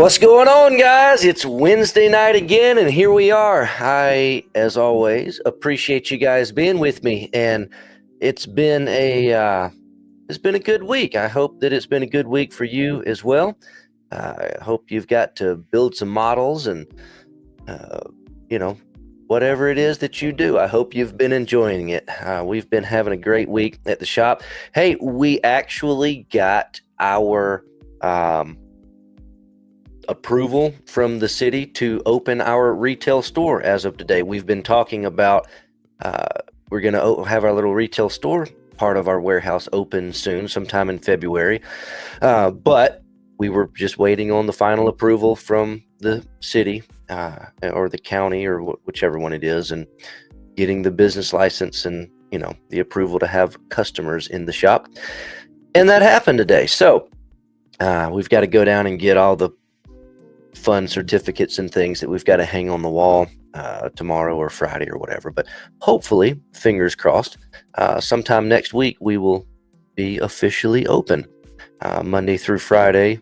What's going on, guys? It's Wednesday night again, and here we are. I, as always, appreciate you guys being with me, and it's been a good week. I hope that it's been a good week for you as well. I hope you've got to build some models and uh, whatever it is that you do. I hope you've been enjoying it. We've been having a great week at the shop. Hey, we actually got our approval from the city to open our retail store as of today. We've been talking about we're going to have our little retail store part of our warehouse open soon, sometime in February. But we were just waiting on the final approval from the city or the county or whichever one it is, and getting the business license and the approval to have customers in the shop. And that happened today. So we've got to go down and get all the fun certificates and things that we've got to hang on the wall tomorrow or Friday or whatever. But hopefully, fingers crossed, sometime next week we will be officially open Monday through Friday.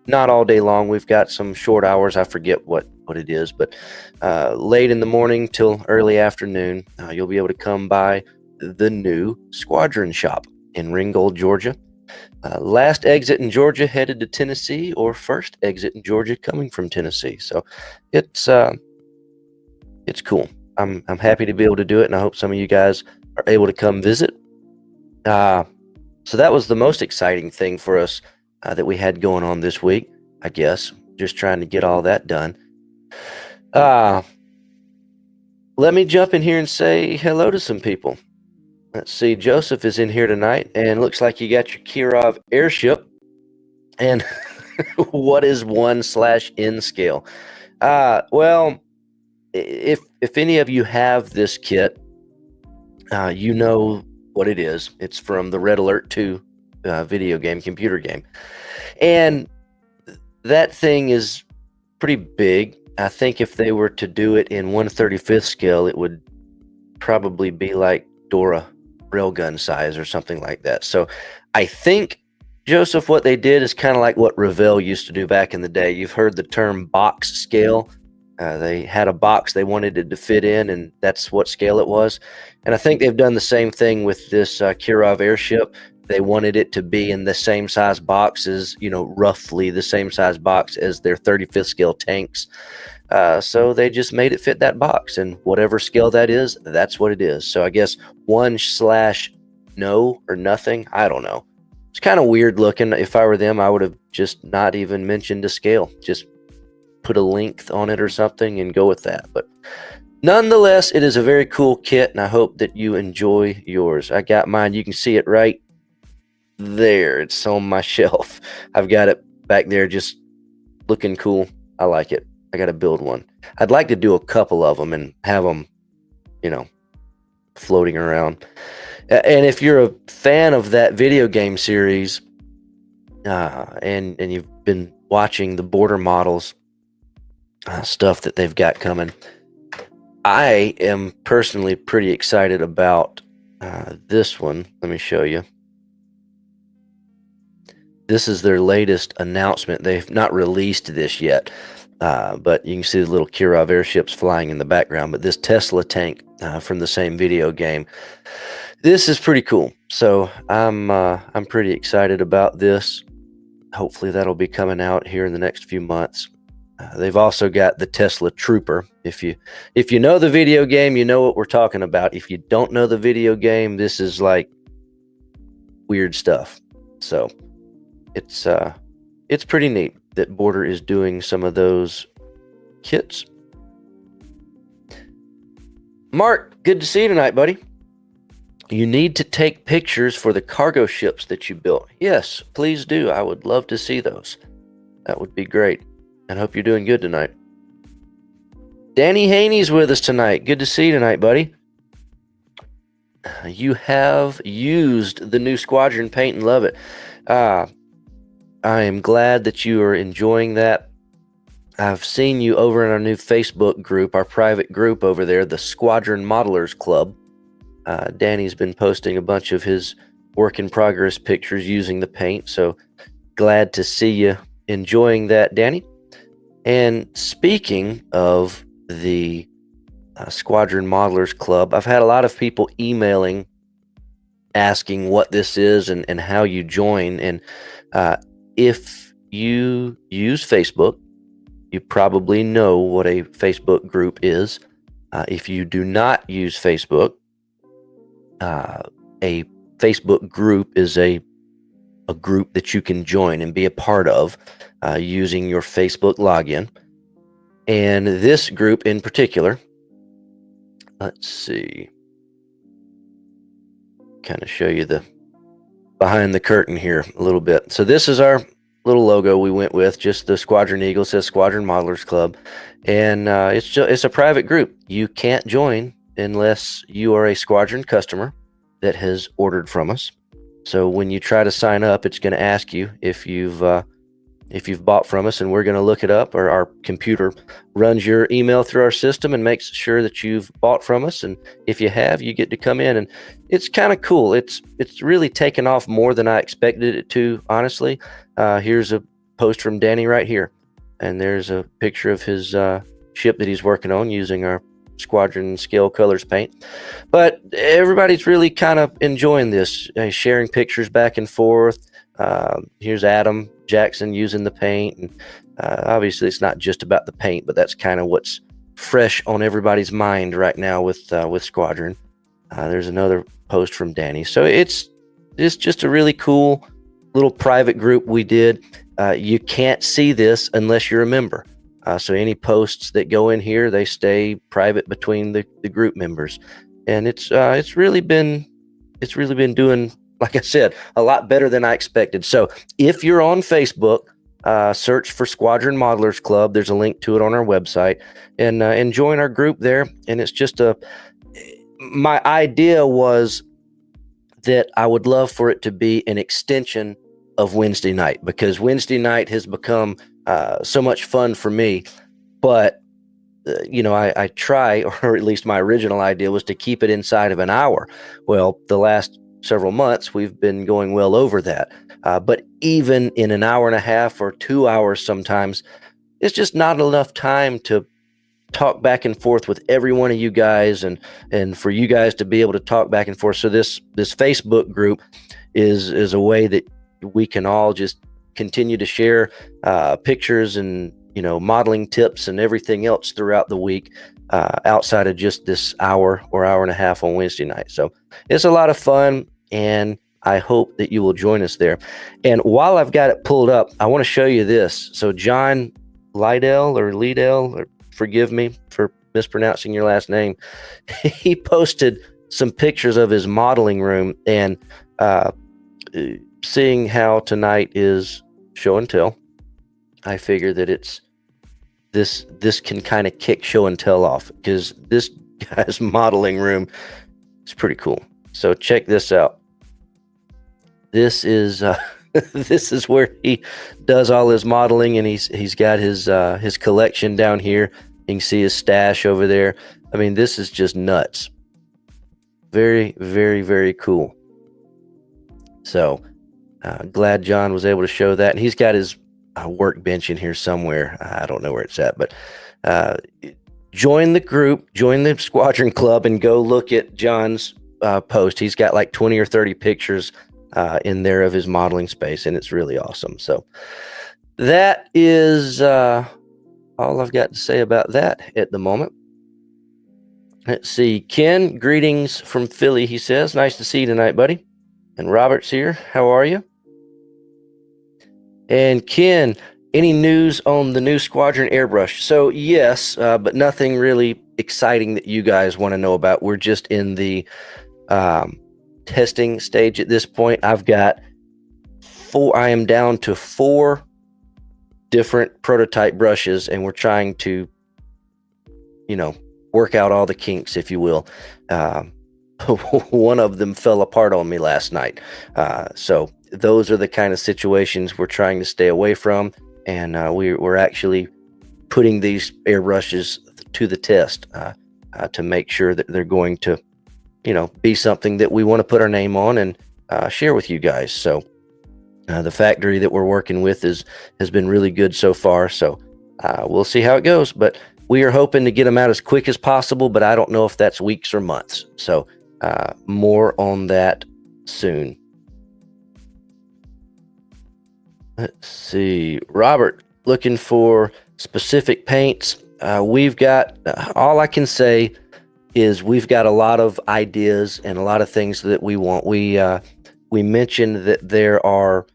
Not all day long. We've got some short hours. I forget what it is, but late in the morning till early afternoon, you'll be able to come by the new Squadron shop in Ringgold, Georgia. Last exit in Georgia headed to Tennessee, or first exit in Georgia coming from Tennessee. So it's cool. I'm happy to be able to do it, and I hope some of you guys are able to come visit. So that was the most exciting thing for us that we had going on this week, I guess. Just trying to get all that done. Let me jump in here and say hello to some people. Let's see, Joseph is in here tonight, and looks like you got your Kirov airship. And what is 1/N scale? Well, if any of you have this kit, you know what it is. It's from the Red Alert 2 video game, computer game. And that thing is pretty big. I think if they were to do it in 1/35 scale, it would probably be like Dora railgun size or something like that. So I think, Joseph, what they did is kind of like what Revell used to do back in the day. You've heard the term box scale. They had a box they wanted it to fit in, and that's what scale it was. And I think they've done the same thing with this Kirov airship. They wanted it to be in the same size box as, roughly the same size box as their 35th scale tanks. So they just made it fit that box, and whatever scale that is, that's what it is. So I guess 1/no or nothing. I don't know. It's kind of weird looking. If I were them, I would have just not even mentioned a scale. Just put a length on it or something and go with that. But nonetheless, it is a very cool kit, and I hope that you enjoy yours. I got mine. You can see it right there. It's on my shelf. I've got it back there just looking cool. I like it. I got to build one. I'd like to do a couple of them and have them, floating around. And if you're a fan of that video game series, and you've been watching the border models stuff that they've got coming, I am personally pretty excited about this one. Let me show you. This is their latest announcement. They've not released this yet. But you can see the little Kirov airships flying in the background. But this Tesla tank from the same video game, this is pretty cool. So I'm pretty excited about this. Hopefully that'll be coming out here in the next few months. They've also got the Tesla Trooper. If you know the video game, you know what we're talking about. If you don't know the video game, this is like weird stuff. So it's pretty neat that Border is doing some of those kits. Mark, good to see you tonight, buddy. You need to take pictures for the cargo ships that you built. Yes, please do. I would love to see those. That would be great. And hope you're doing good tonight. Danny Haney's with us tonight. Good to see you tonight, buddy. You have used the new Squadron paint and love it. I am glad that you are enjoying that. I've seen you over in our new Facebook group, our private group over there, the Squadron Modelers Club. Danny's been posting a bunch of his work in progress pictures using the paint, so glad to see you enjoying that, Danny. And speaking of the Squadron Modelers Club, I've had a lot of people emailing asking what this is and how you join. And if you use Facebook, you probably know what a Facebook group is. If you do not use Facebook, a Facebook group is a group that you can join and be a part of using your Facebook login. And this group in particular, let's see, kind of show you the behind the curtain here a little bit. So this is our little logo we went with, just the Squadron Eagle, says Squadron Modelers Club. And it's a private group. You can't join unless you are a Squadron customer that has ordered from us. So when you try to sign up, it's going to ask you if you've bought from us, and we're going to look it up, or our computer runs your email through our system and makes sure that you've bought from us. And if you have, you get to come in, and it's kind of cool. It's really taken off more than I expected it to, honestly. Here's a post from Danny right here, and there's a picture of his ship that he's working on using our Squadron scale colors paint. But everybody's really kind of enjoying this, sharing pictures back and forth. Here's Adam Jackson using the paint, and obviously it's not just about the paint, but that's kind of what's fresh on everybody's mind right now with Squadron. There's another post from Danny. So it's just a really cool little private group we did. You can't see this unless you're a member. So any posts that go in here, they stay private between the group members, and it's really been doing, like I said, a lot better than I expected. So if you're on Facebook, search for Squadron Modelers Club. There's a link to it on our website, and join our group there. And it's just my idea was that I would love for it to be an extension of Wednesday night, because Wednesday night has become so much fun for me. But I try, or at least my original idea was to keep it inside of an hour. Well, the last several months we've been going well over that, but even in an hour and a half or 2 hours, sometimes it's just not enough time to talk back and forth with every one of you guys, and for you guys to be able to talk back and forth. So this Facebook group is a way that we can all just continue to share pictures and modeling tips and everything else throughout the week, outside of just this hour or hour and a half on Wednesday night. So it's a lot of fun, and I hope that you will join us there. And while I've got it pulled up, I want to show you this. So John Liddell, or forgive me for mispronouncing your last name, he posted some pictures of his modeling room, and seeing how tonight is show and tell, I figure that it's this can kind of kick show and tell off, because this guy's modeling room is pretty cool. So check this out. This is this is where he does all his modeling, and he's got his collection down here. You can see his stash over there. I mean, this is just nuts. Very, very, very cool. So glad John was able to show that. And he's got his workbench in here somewhere. I don't know where it's at, but join the group, join the Squadron Club, and go look at John's post. He's got like 20 or 30 pictures in there of his modeling space, and it's really awesome. So that is all I've got to say about that at the moment. Let's see. Ken, greetings from Philly, he says. Nice to see you tonight, buddy. And Robert's here. How are you? And Ken, any news on the new Squadron airbrush? So yes, but nothing really exciting that you guys want to know about. We're just in the testing stage at this point. I am down to 4 different prototype brushes, and we're trying to, work out all the kinks, if you will. One of them fell apart on me last night. So those are the kind of situations we're trying to stay away from. And we're actually putting these airbrushes to the test to make sure that they're going to, be something that we want to put our name on and share with you guys. So The factory that we're working with has been really good so far, so we'll see how it goes. But we are hoping to get them out as quick as possible, but I don't know if that's weeks or months. So more on that soon. Let's see. Robert, looking for specific paints. We've got, all I can say is we've got a lot of ideas and a lot of things that we want. We mentioned that there are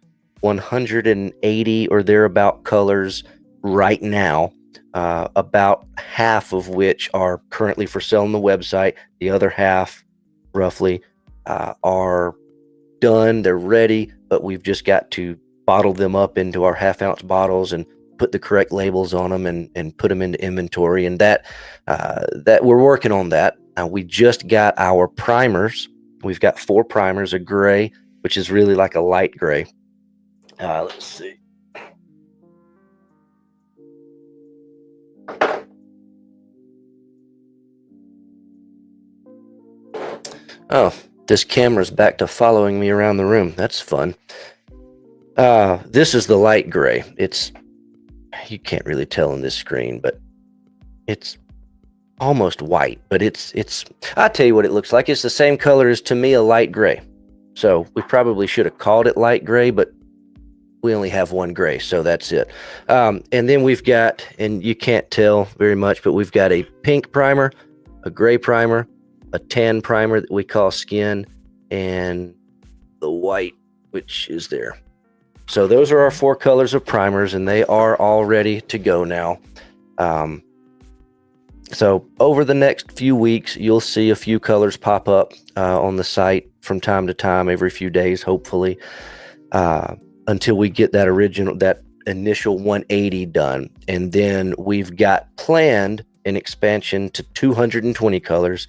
180 or thereabout colors right now, about half of which are currently for sale on the website. The other half, roughly, are done. They're ready, but we've just got to bottle them up into our half-ounce bottles and put the correct labels on them and put them into inventory. And that we're working on that. We just got our primers. We've got 4 primers, a gray, which is really like a light gray. Let's see. Oh, this camera's back to following me around the room. That's fun. This is the light gray. You can't really tell on this screen, but it's almost white, but I'll tell you what it looks like. It's the same color as, to me, a light gray. So we probably should have called it light gray, but we only have one gray, so that's it. And then we've got, and you can't tell very much, but we've got a pink primer, a gray primer, a tan primer that we call skin, and the white, which is there. So those are our 4 colors of primers, and they are all ready to go now. So over the next few weeks, you'll see a few colors pop up on the site from time to time, every few days, hopefully, until we get that initial 180 done. And then we've got planned an expansion to 220 colors,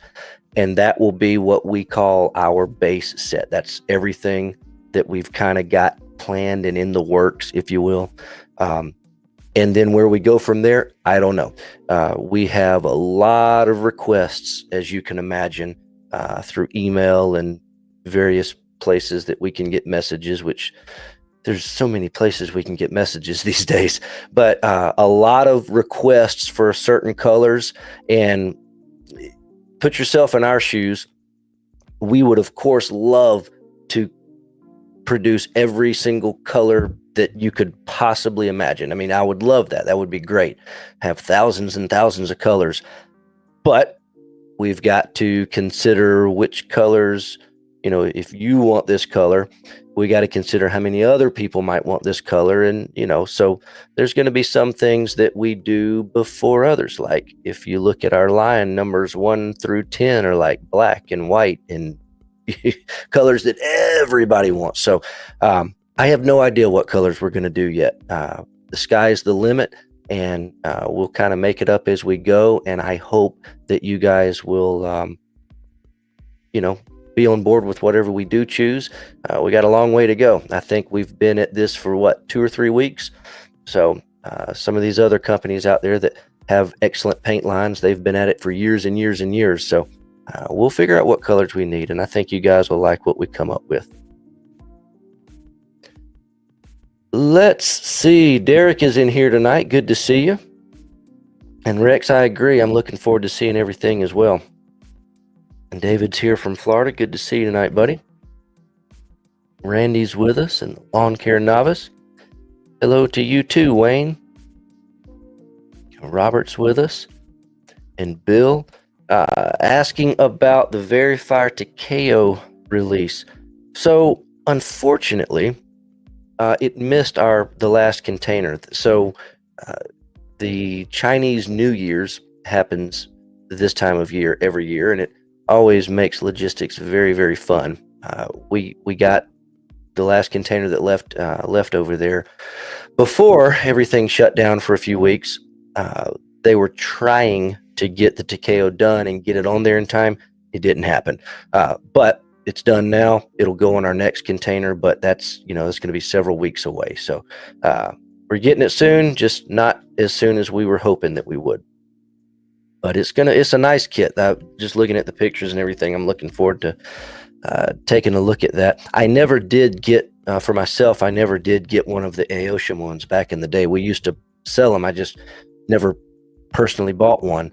and that will be what we call our base set. That's everything that we've kind of got planned and in the works, if you will. And then where we go from there, I don't know. We have a lot of requests, as you can imagine, through email and various places that we can get messages, which there's so many places we can get messages these days. But a lot of requests for certain colors. And put yourself in our shoes. We would, of course, love to produce every single color that you could possibly imagine. I mean, I would love that. That would be great. Have thousands and thousands of colors. But we've got to consider which colors, if you want this color, we got to consider how many other people might want this color. And, so there's going to be some things that we do before others. Like if you look at our line, numbers 1 through 10 are like black and white and colors that everybody wants. So I have no idea what colors we're going to do yet. The sky's the limit, and we'll kind of make it up as we go. And I hope that you guys will, be on board with whatever we do choose. We got a long way to go. I think we've been at this for 2 or 3 weeks. So some of these other companies out there that have excellent paint lines, they've been at it for years and years and years. So we'll figure out what colors we need, and I think you guys will like what we come up with. Let's see. Derek is in here tonight. Good to see you. And Rex, I agree. I'm looking forward to seeing everything as well. And David's here from Florida. Good to see you tonight, buddy. Randy's with us, and Lawn Care Novice. Hello to you too, Wayne. Robert's with us. And Bill asking about the Verifier Takeo release. So, unfortunately, it missed the last container. So the Chinese New Year's happens this time of year every year, and it always makes logistics very, very fun. We got the last container that left over there before everything shut down for a few weeks. They were trying to get the Takeo done and get it on there in time. It didn't happen, but it's done now. It'll go on our next container, but that's it's going to be several weeks away. So we're getting it soon, just not as soon as we were hoping that we would. But it's a nice kit. Just looking at the pictures and everything, I'm looking forward to taking a look at that. I never did get for myself, I never did get one of the Aosham ones back in the day. We used to sell them. I just never personally bought one.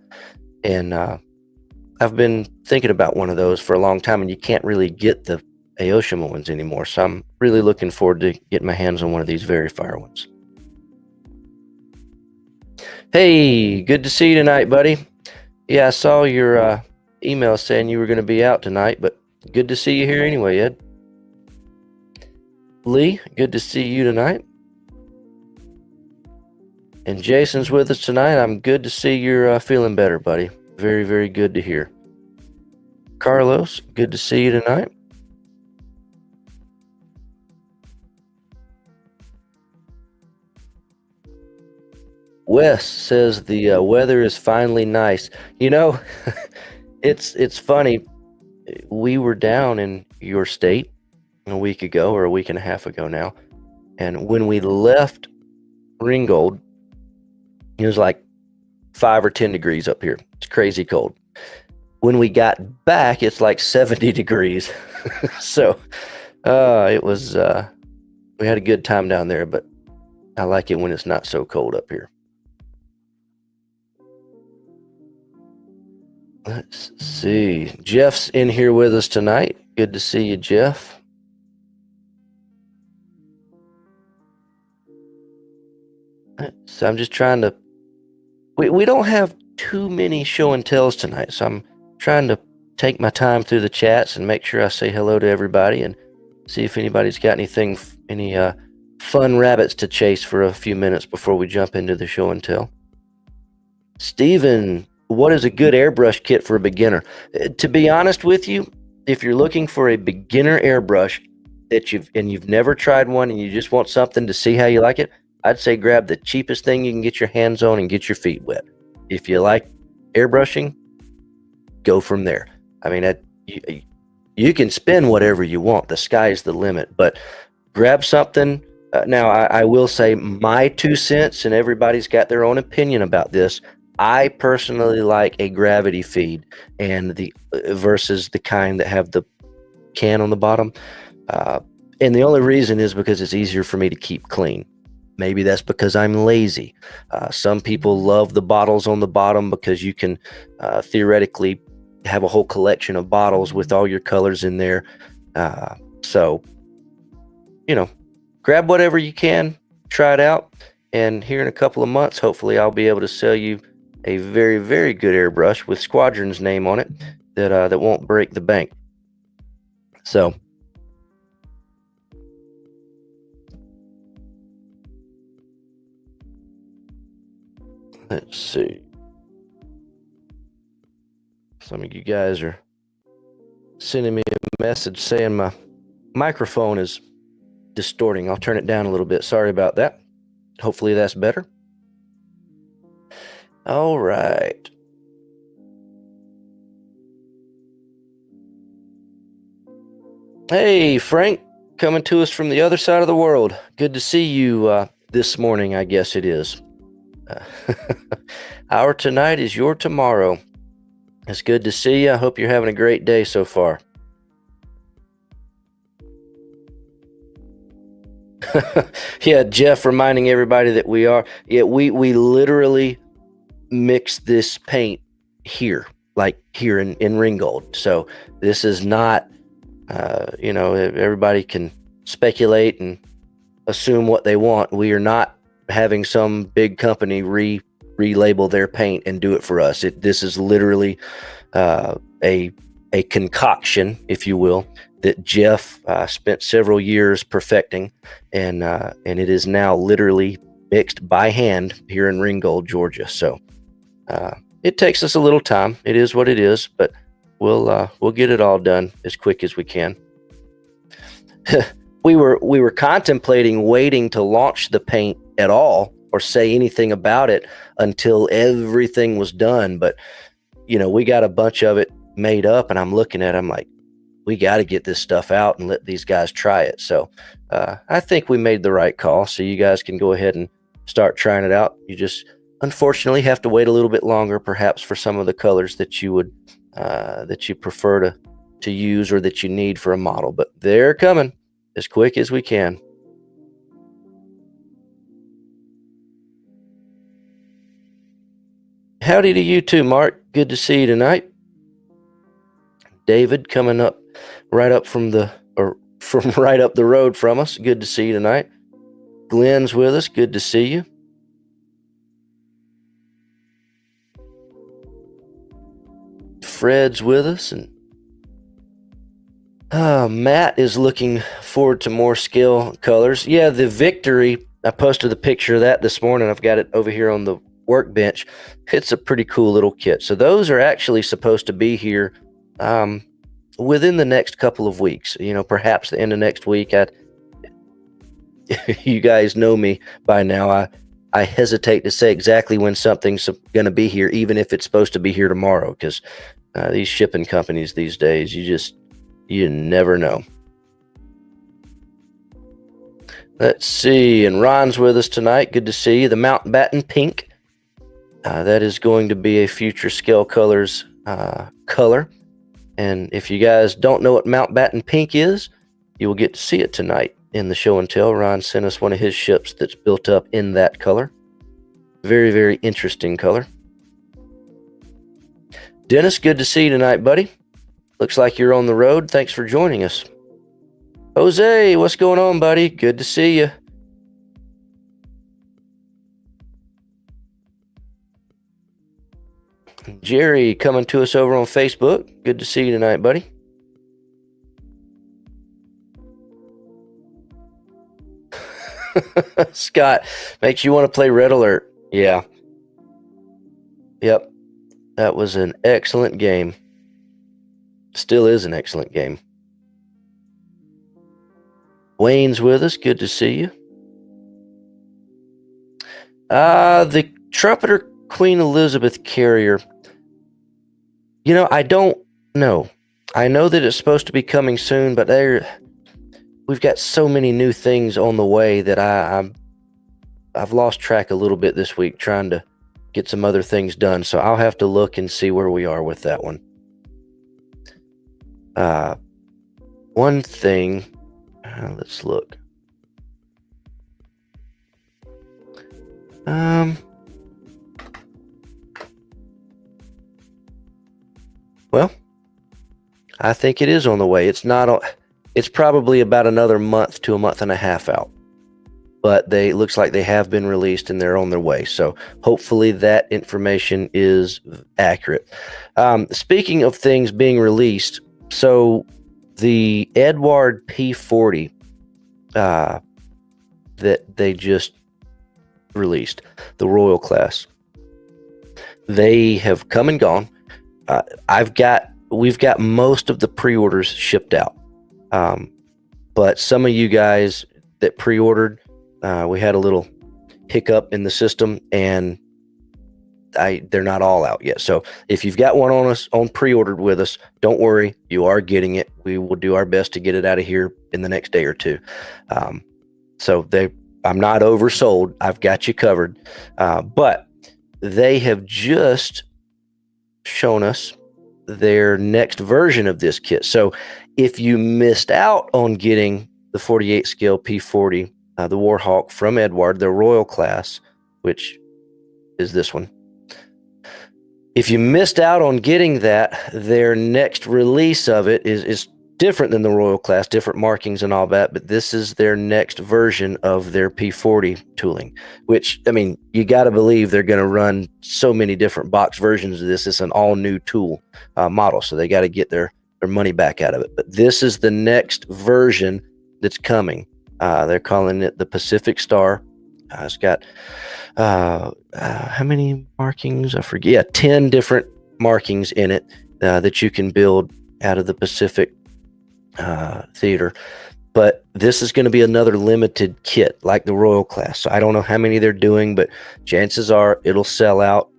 And I've been thinking about one of those for a long time, and you can't really get the Aoshima ones anymore. So I'm really looking forward to getting my hands on one of these Verifier ones. Hey, good to see you tonight, buddy. Yeah, I saw your email saying you were going to be out tonight, but good to see you here anyway, Ed. Lee, good to see you tonight. And Jason's with us tonight. I'm good to see you're feeling better, buddy. Very, very good to hear. Carlos, good to see you tonight. Wes says the weather is finally nice. You know, it's funny. We were down in your state a week ago, or a week and a half ago now, and when we left Ringgold, it was like 5 or 10 degrees up here. It's crazy cold. When we got back, it's like 70 degrees. So it was we had a good time down there, but I like it when it's not so cold up here. Let's see. Jeff's in here with us tonight. Good to see you, Jeff. So I'm just trying to... We don't have too many show and tells tonight, so I'm trying to take my time through the chats and make sure I say hello to everybody and see if anybody's got anything, any fun rabbits to chase for a few minutes before we jump into the show and tell. Steven, what is a good airbrush kit for a beginner? To be honest with you, if you're looking for a beginner airbrush that you've never tried one and you just want something to see how you like it, I'd say grab the cheapest thing you can get your hands on and get your feet wet. If you like airbrushing, go from there. I mean, you can spend whatever you want. The sky's the limit. But grab something. Now, I will say my 2 cents, and everybody's got their own opinion about this. I personally like a gravity feed and the versus the kind that have the can on the bottom. And the only reason is because it's easier for me to keep clean. Maybe that's because I'm lazy. Some people love the bottles on the bottom because you can theoretically have a whole collection of bottles with all your colors in there. So, grab whatever you can, try it out. And here in a couple of months, hopefully I'll be able to sell you a very, very good airbrush with Squadron's name on it that won't break the bank. So, let's see. Some of you guys are sending me a message saying my microphone is distorting. I'll turn it down a little bit. Sorry about that. Hopefully that's better. All right. Hey, Frank, coming to us from the other side of the world. Good to see you this morning, I guess it is. Our tonight is your tomorrow. It's good to see you. I hope you're having a great day so far. Yeah, Jeff reminding everybody that we we literally mix this paint here, like here in Ringgold. So this is not, everybody can speculate and assume what they want. We are not having some big company relabel their paint and do it for us. This is literally a concoction, if you will, that Jeff spent several years perfecting, and it is now literally mixed by hand here in Ringgold, Georgia. So it takes us a little time. It is what it is, but we'll get it all done as quick as we can. We were contemplating waiting to launch the paint at all or say anything about it until everything was done. But, we got a bunch of it made up, and I'm looking at it, I'm like, we got to get this stuff out and let these guys try it. So I think we made the right call. So you guys can go ahead and start trying it out. You just unfortunately have to wait a little bit longer, perhaps, for some of the colors that you would that you prefer to use or that you need for a model. But they're coming. as quick as we can. Howdy to you too, Mark. Good to see you tonight. David coming up right up from right up the road from us. Good to see you tonight. Glenn's with us. Good to see you. Fred's with us, and Matt is looking forward to more scale colors. Yeah, the Victory, I posted the picture of that this morning. I've got it over here on the workbench. It's a pretty cool little kit. So those are actually supposed to be here within the next couple of weeks. Perhaps the end of next week. You guys know me by now. I hesitate to say exactly when something's going to be here, even if it's supposed to be here tomorrow, because these shipping companies these days, you never know. Let's see. And Ron's with us tonight. Good to see you. The Mountbatten Pink. That is going to be a future Scale Colors color. And if you guys don't know what Mountbatten Pink is, you will get to see it tonight in the show and tell. Ron sent us one of his ships that's built up in that color. Very, very interesting color. Dennis, good to see you tonight, buddy. Looks like you're on the road. Thanks for joining us. Jose, what's going on, buddy? Good to see you. Jerry coming to us over on Facebook. Good to see you tonight, buddy. Scott, makes you want to play Red Alert. Yeah. Yep. That was an excellent game. Still is an excellent game. Wayne's with us. Good to see you. The Trumpeter Queen Elizabeth carrier. I don't know. I know that it's supposed to be coming soon, but we've got so many new things on the way that I've lost track a little bit this week trying to get some other things done. So I'll have to look and see where we are with that one. One thing, let's look. Well, I think it is on the way. It's probably about another month to a month and a half out, but looks like they have been released and they're on their way. So hopefully that information is accurate. Speaking of things being released, so the Edward P40 that they just released, the Royal class, they have come and gone. We've got most of the pre-orders shipped out. But some of you guys that pre-ordered, we had a little hiccup in the system, and they're not all out yet. So if you've got one on pre-ordered with us, don't worry, you are getting it. We will do our best to get it out of here in the next day or two. I'm not oversold. I've got you covered. But they have just shown us their next version of this kit. So if you missed out on getting the 48 scale P40, the Warhawk from Edward, their Royal class, which is this one. If you missed out on getting that, their next release of it is different than the Royal class, different markings and all that, but this is their next version of their P40 tooling, which, you got to believe they're going to run so many different box versions of this. It's an all new tool model, so they got to get their money back out of it. But this is the next version that's coming. They're calling it the Pacific Star. It's got how many markings? I forget. Yeah, 10 different markings in it that you can build out of the Pacific theater. But this is going to be another limited kit like the Royal class. So I don't know how many they're doing, but chances are it'll sell out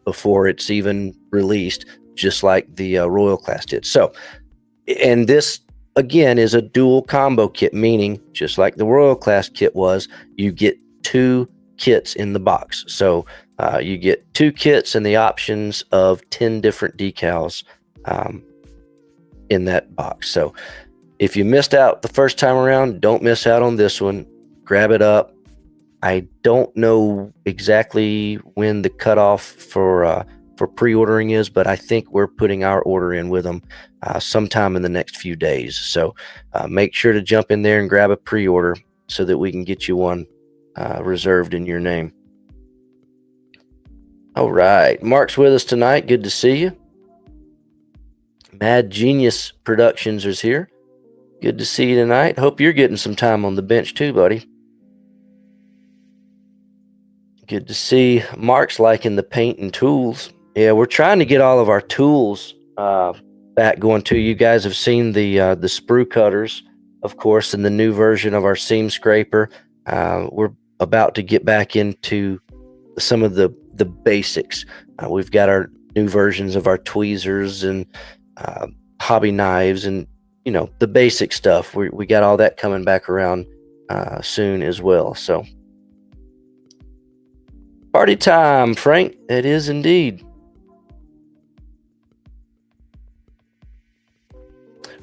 before it's even released, just like the Royal class did. So, and this again is a dual combo kit, meaning just like the Royal class kit was, you get 2 kits in the box. So you get 2 kits and the options of 10 different decals in that box. So If you missed out the first time around, don't miss out on this one. Grab it up. I don't know exactly when the cutoff for pre-ordering is, but I think we're putting our order in with them sometime in the next few days. So make sure to jump in there and grab a pre-order so that we can get you one reserved in your name. All right, Mark's with us tonight. Good to see you. Mad Genius Productions is here. Good to see you tonight. Hope you're getting some time on the bench too, buddy. Good to see Mark's liking the paint and tools. Yeah, we're trying to get all of our tools back going too. You guys have seen the sprue cutters, of course, and the new version of our seam scraper. We're about to get back into some of the basics. We've got our new versions of our tweezers and hobby knives and the basic stuff. We got all that coming back around soon as well. So party time, Frank. It is indeed.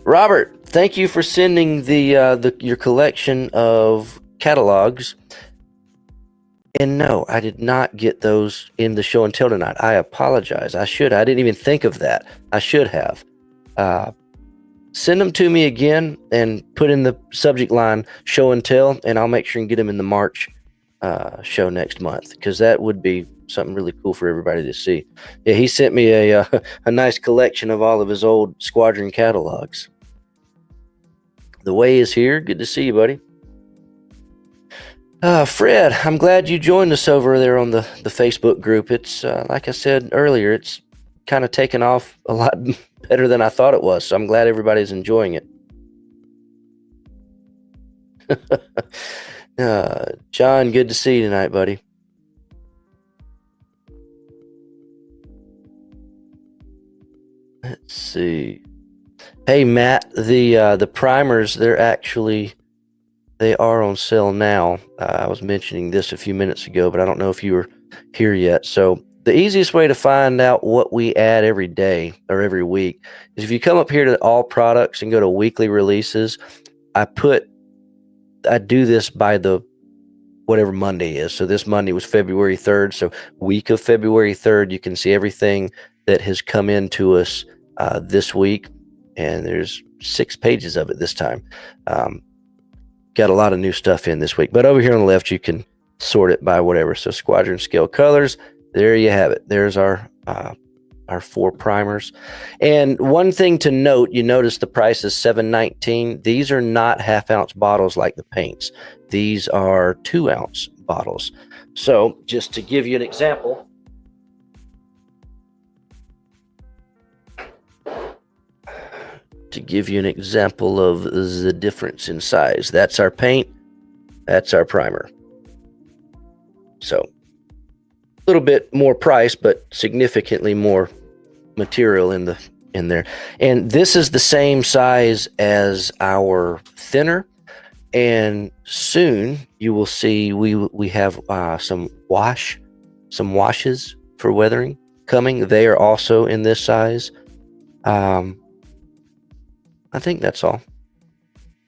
Robert, thank you for sending your collection of catalogs. And no, I did not get those in the show and tell tonight. I apologize. I didn't even think of that. I should have. Send them to me again and put in the subject line show and tell, and I'll make sure and get them in the March show next month, because that would be something really cool for everybody to see. Yeah, he sent me a nice collection of all of his old Squadron catalogs. The way is here. Good to see you, buddy. Fred, I'm glad you joined us over there on the Facebook group. It's like I said earlier, it's kind of taken off a lot better than I thought it was. So I'm glad everybody's enjoying it. John, good to see you tonight, buddy. Let's see. Hey, Matt, the primers, they are on sale now. I was mentioning this a few minutes ago, but I don't know if you were here yet. So the easiest way to find out what we add every day or every week is if you come up here to all products and go to weekly releases. I do this by the whatever Monday is. So this Monday was February 3rd. So week of February 3rd, you can see everything that has come into us this week. And there's 6 pages of it this time. Got a lot of new stuff in this week. But over here on the left, you can sort it by whatever. So Squadron Scale Colors, there you have it. There's our 4 primers. And one thing to note, you notice the price is $7.19. These are not half-ounce bottles like the paints. These are 2-ounce bottles. So just to give you an example, of the difference in size. That's our paint. That's our primer. So a little bit more price, but significantly more material in there. And this is the same size as our thinner. And soon you will see we have some washes for weathering coming. They are also in this size. I think that's all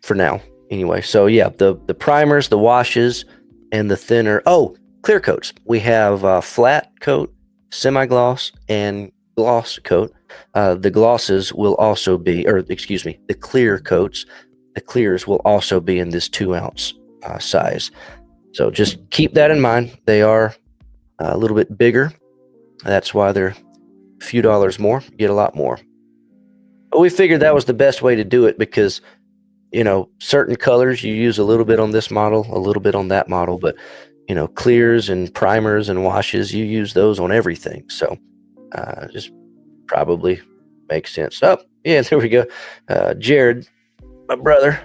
for now anyway. So yeah, the primers, the washes, and the thinner. Oh, clear coats. We have flat coat, semi-gloss, and gloss coat. The glosses will also be, the clear coats. The clears will also be in this 2-ounce size. So just keep that in mind. They are a little bit bigger. That's why they're a few dollars more. You get a lot more. But we figured that was the best way to do it because, certain colors you use a little bit on this model, a little bit on that model, but, clears and primers and washes, you use those on everything. So just probably makes sense. Oh, yeah, there we go. Jared, my brother,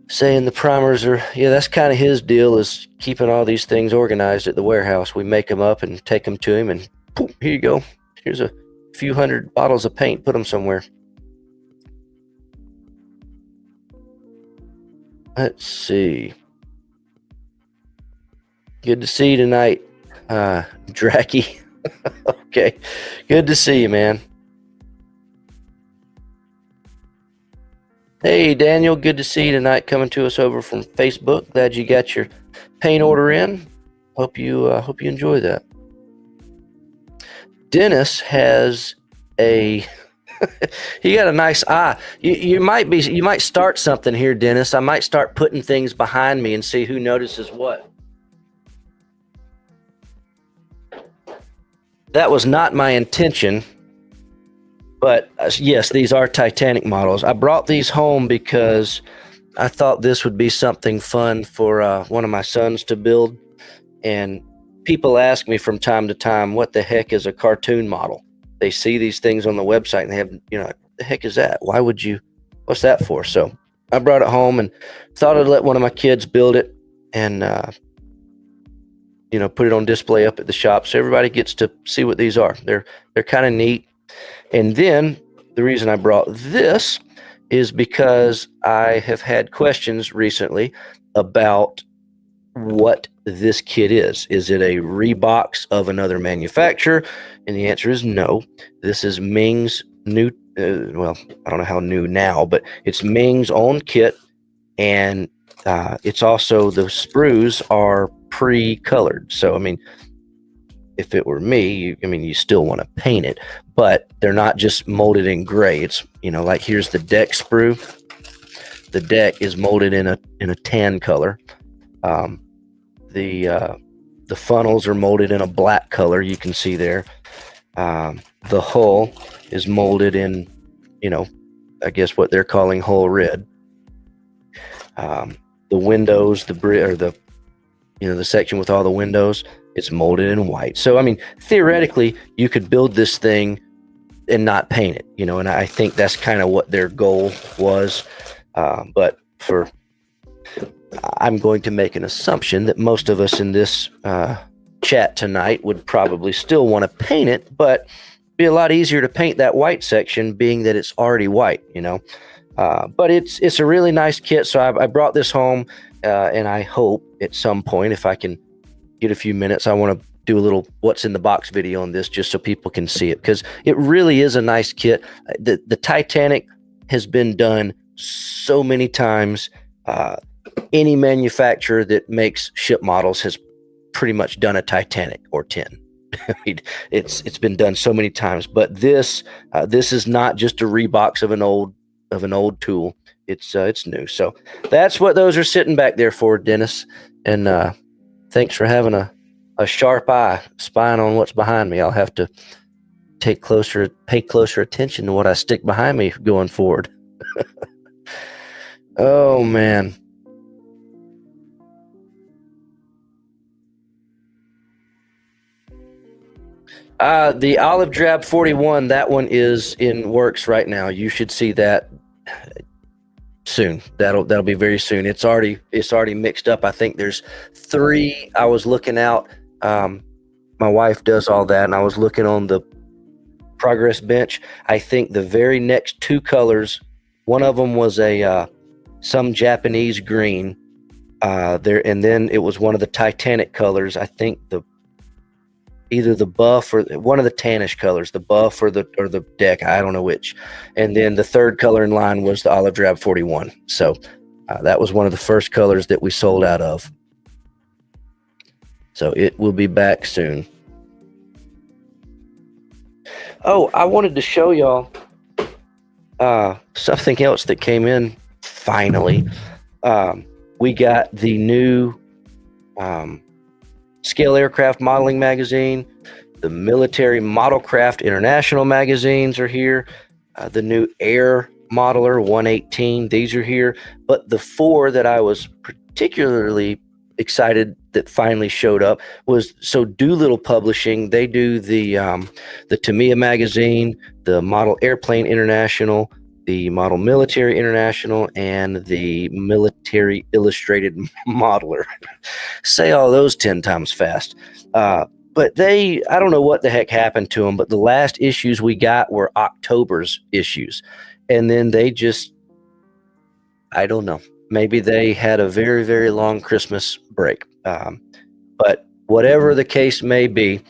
saying the primers are, that's kind of his deal, is keeping all these things organized at the warehouse. We make them up and take them to him and poof, here you go. Here's a few hundred bottles of paint, put them somewhere. Let's see. Good to see you tonight, Dracky. Okay, good to see you, man. Hey, Daniel, good to see you tonight. Coming to us over from Facebook. Glad you got your paint order in. Hope you enjoy that. Dennis has a he got a nice eye. You might start something here, Dennis. I might start putting things behind me and see who notices what. That was not my intention, but yes, these are Titanic models. I brought these home because I thought this would be something fun for one of my sons to build. And people ask me from time to time, what the heck is a cartoon model? They see these things on the website and they have, what the heck is that? What's that for? So I brought it home and thought I'd let one of my kids build it and, put it on display up at the shop so everybody gets to see what these are. They're kind of neat. And then the reason I brought this is because I have had questions recently about what this kit is. Is it a rebox of another manufacturer? And the answer is no. This is Ming's new, well, I don't know how new now, but it's Ming's own kit. And it's also, the sprues are pre-colored. So, I mean, if it were me, you still want to paint it, but they're not just molded in gray. It's, like here's the deck sprue. The deck is molded in a tan color. The funnels are molded in a black color. You can see there. The hull is molded in, I guess what they're calling hull red. The windows, the section with all the windows, it's molded in white. So, theoretically, you could build this thing and not paint it, and I think that's kind of what their goal was. But I'm going to make an assumption that most of us in this chat tonight would probably still want to paint it, but it'd be a lot easier to paint that white section, being that it's already white, But it's a really nice kit, so I brought this home, and I hope at some point, if I can get a few minutes, I want to do a little what's in the box video on this, just so people can see it, because it really is a nice kit. The Titanic has been done so many times. Any manufacturer that makes ship models has pretty much done a Titanic or 10. It's been done so many times, but this is not just a rebox of an old tool. It's new. So that's what those are sitting back there for, Dennis. And thanks for having a sharp eye spying on what's behind me. I'll have to pay closer attention to what I stick behind me going forward. Oh man. The Olive Drab 41, that one is in works right now. You should see that soon. That'll be very soon. It's already mixed up. I think there's 3. I was looking out. My wife does all that, and I was looking on the progress bench. I think the very next 2 colors, one of them was some Japanese green there, and then it was one of the Titanic colors. I think either the buff or one of the tannish colors, the buff or the deck, I don't know which. And then the 3rd color in line was the Olive Drab 41. So that was one of the first colors that we sold out of. So it will be back soon. Oh, I wanted to show y'all something else that came in finally. We got the new Scale Aircraft Modeling Magazine. The Military Modelcraft International magazines are here. The new Air Modeler 118, these are here. But the 4 that I was particularly excited that finally showed up was, so Doolittle Publishing, they do the Tamiya magazine, the Model Airplane International, the Model Military International, and the Military Illustrated Modeler. Say all those 10 times fast. But I don't know what the heck happened to them, but the last issues we got were October's issues. And then they just, I don't know, maybe they had a very, very long Christmas break. But whatever the case may be,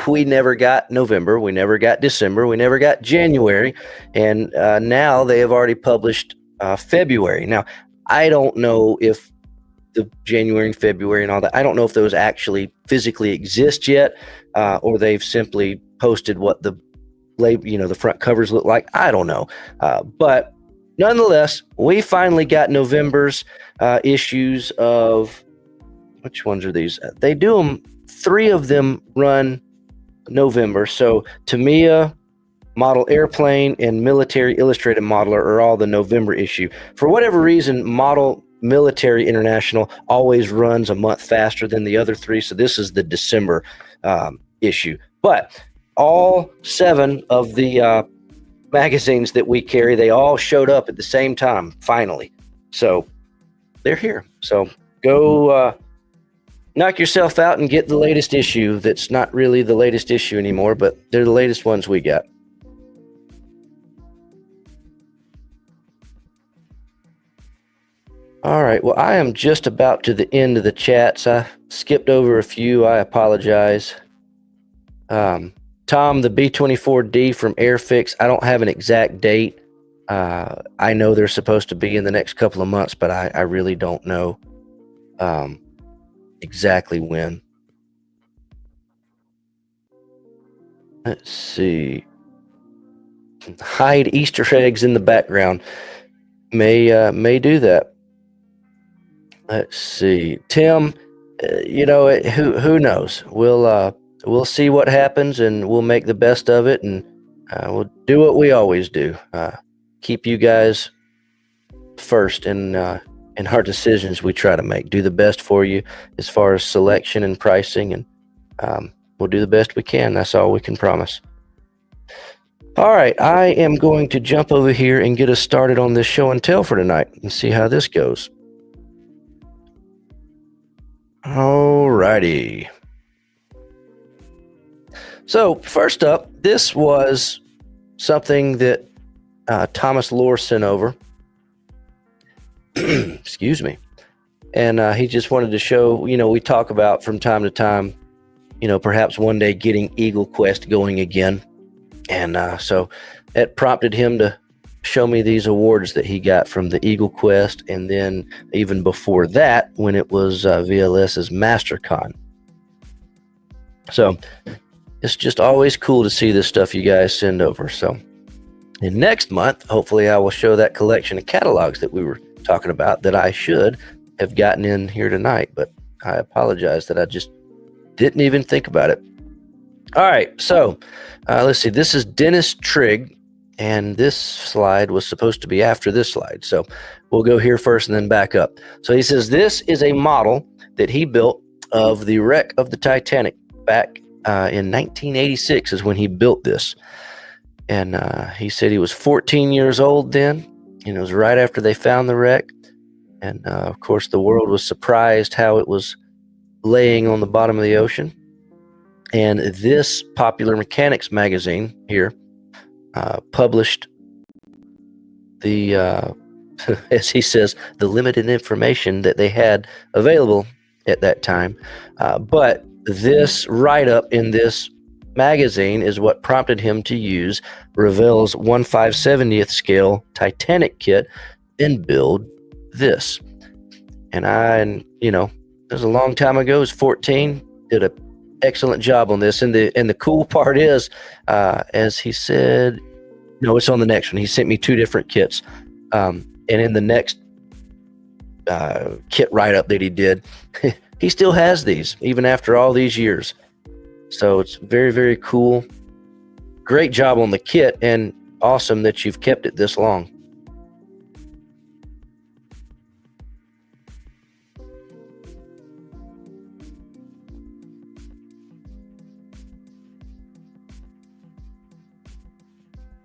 we never got November, we never got December, we never got January, and now they have already published February. Now, I don't know if the January and February and all that, I don't know if those actually physically exist yet, or they've simply posted what the the front covers look like. I don't know, but nonetheless, we finally got November's issues of, which ones are these? They do them. 3 of them run November. So Tamiya, Model Airplane, and Military Illustrated Modeler are all the November issue. For whatever reason, Model Military International always runs a month faster than the other 3. So this is the December issue. But all 7 of the magazines that we carry, they all showed up at the same time, finally. So they're here. So go knock yourself out and get the latest issue. That's not really the latest issue anymore, but they're the latest ones we got. All right. Well, I am just about to the end of the chats. I skipped over a few. I apologize. Tom, the B-24D from Airfix, I don't have an exact date. I know they're supposed to be in the next couple of months, but I really don't know exactly when. Let's see. Hide Easter eggs in the background. May do that. Let's see. Tim, who knows? We'll see what happens, and we'll make the best of it, and we'll do what we always do. Keep you guys first in our decisions we try to make. Do the best for you as far as selection and pricing, and we'll do the best we can. That's all we can promise. All right, I am going to jump over here and get us started on this show and tell for tonight and see how this goes. All righty. So first up, this was something that Thomas Lohr sent over. Excuse me. And he just wanted to show, we talk about from time to time, perhaps one day getting Eagle Quest going again. And so it prompted him to show me these awards that he got from the Eagle Quest, and then even before that, when it was VLS's MasterCon. So it's just always cool to see this stuff you guys send over. So and next month, hopefully I will show that collection of catalogs that we were talking about that I should have gotten in here tonight, but I apologize that I just didn't even think about it. All right, so let's see. This is Dennis Trigg, and this slide was supposed to be after this slide. So we'll go here first and then back up. So he says this is a model that he built of the wreck of the Titanic back in 1986 is when he built this. And he said he was 14 years old then. And it was right after they found the wreck. And of course, the world was surprised how it was laying on the bottom of the ocean. And this Popular Mechanics magazine here published the, as he says, the limited information that they had available at that time. But this write-up in this magazine is what prompted him to use Revell's 1/570th scale Titanic kit and build this. And it was a long time ago. It was 14. Did an excellent job on this. And the cool part is, as he said, no, it's on the next one. He sent me 2 different kits. And in the next kit write-up that he did, he still has these, even after all these years. So it's very, very cool. Great job on the kit, and awesome that you've kept it this long.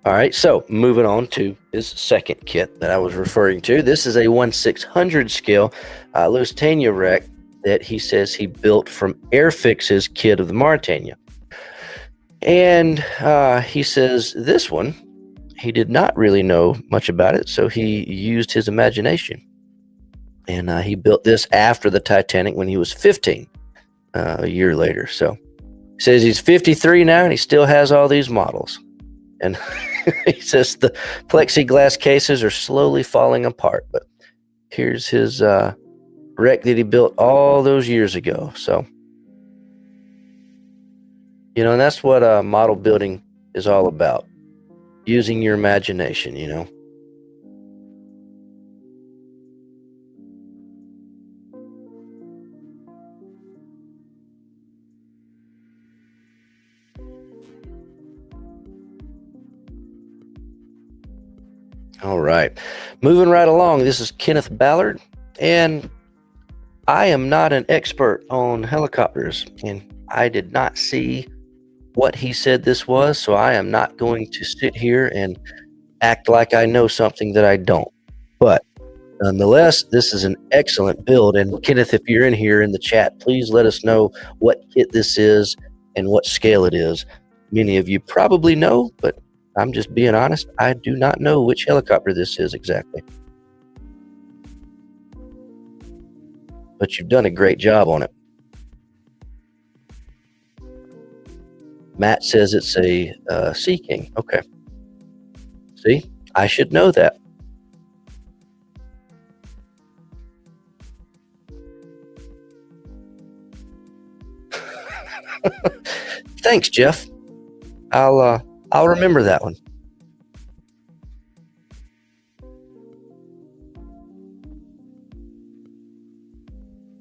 All right, so moving on to his second kit that I was referring to. This is a 1/600 scale Lusitania wreck that he says he built from Airfix's kit of the Mauretania. And he says this one, he did not really know much about it, so he used his imagination. And he built this after the Titanic when he was 15, a year later. So Says he's 53 now and he still has all these models. And he says the plexiglass cases are slowly falling apart. But here's his wreck that he built all those years ago. So, and that's what model building is all about. Using your imagination, All right. Moving right along, this is Kenneth Ballard, and I am not an expert on helicopters, and I did not see what he said this was, so I am not going to sit here and act like I know something that I don't. But nonetheless, this is an excellent build, and Kenneth, if you're in here in the chat, please let us know what kit this is and what scale it is. Many of you probably know, but I'm just being honest, I do not know which helicopter this is exactly. But you've done a great job on it. Matt says it's a Sea King. Okay. See, I should know that. Thanks, Jeff. I'll remember that one.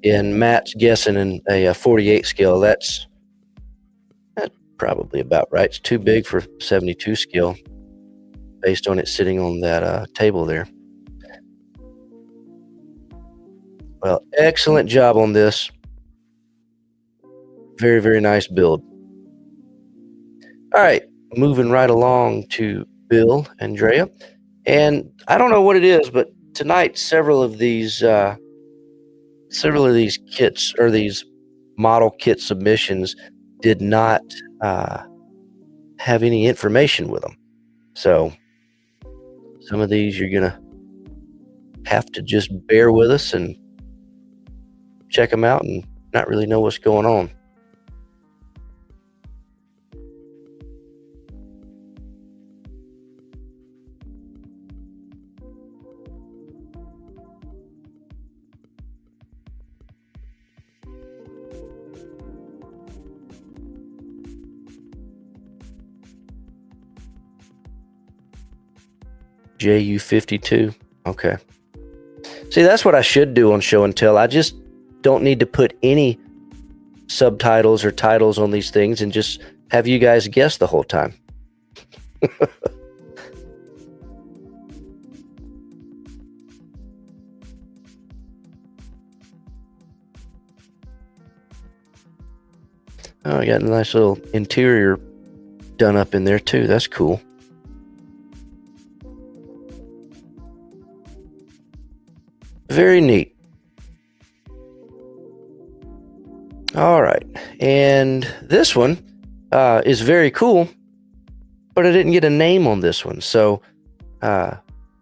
And Matt's guessing in a 48 scale. That's probably about right. It's too big for 72 scale based on it sitting on that table there. Well, excellent job on this. Very, very nice build. All right, moving right along to Bill and Drea. And I don't know what it is, but tonight several of these kits or these model kit submissions did not have any information with them. So some of these you're gonna have to just bear with us and check them out and not really know what's going on. JU52. Okay. See, that's what I should do on show and tell. I just don't need to put any subtitles or titles on these things and just have you guys guess the whole time. Oh, I got a nice little interior done up in there too. That's cool. Very neat. All right. And this one is very cool, but I didn't get a name on this one. So,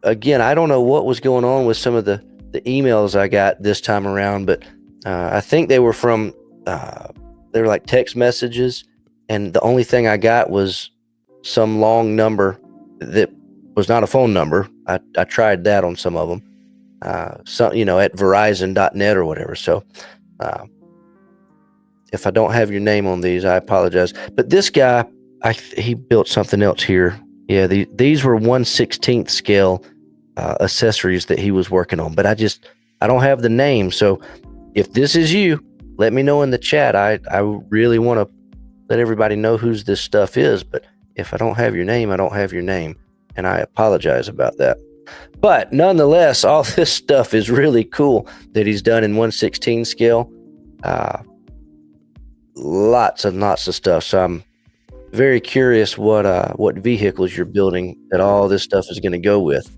again, I don't know what was going on with some of the emails I got this time around, but I think they were from, they were like text messages, and the only thing I got was some long number that was not a phone number. I tried that on some of them. At Verizon.net or whatever. So if I don't have your name on these, I apologize. But this guy, he built something else here. Yeah, these were 1/16 scale accessories that he was working on. But I don't have the name. So if this is you, let me know in the chat. I really want to let everybody know whose this stuff is. But if I don't have your name, I don't have your name. And I apologize about that. But nonetheless, all this stuff is really cool that he's done in 1/16 scale. Lots and lots of stuff. So I'm very curious what vehicles you're building that all this stuff is going to go with.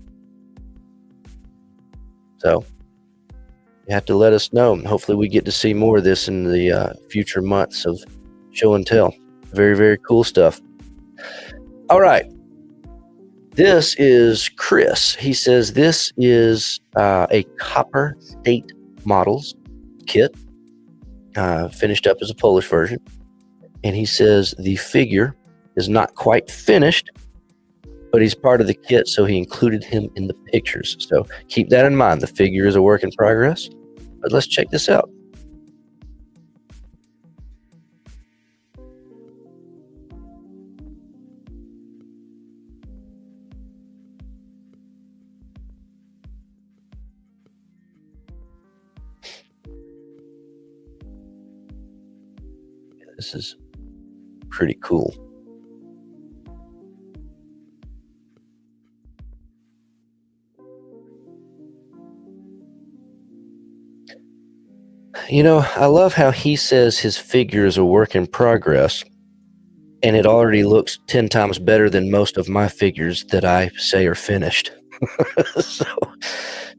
So you have to let us know. Hopefully we get to see more of this in the future months of show and tell. Very, very cool stuff. All right. This is Chris. He says this is a Copper State Models kit, finished up as a Polish version. and he says the figure is not quite finished, but he's part of the kit, so he included him in the pictures. So keep that in mind. The figure is a work in progress, but let's check this out. This is pretty cool. You know, I love how he says his figure is a work in progress, and it already looks 10 times better than most of my figures that I say are finished. So,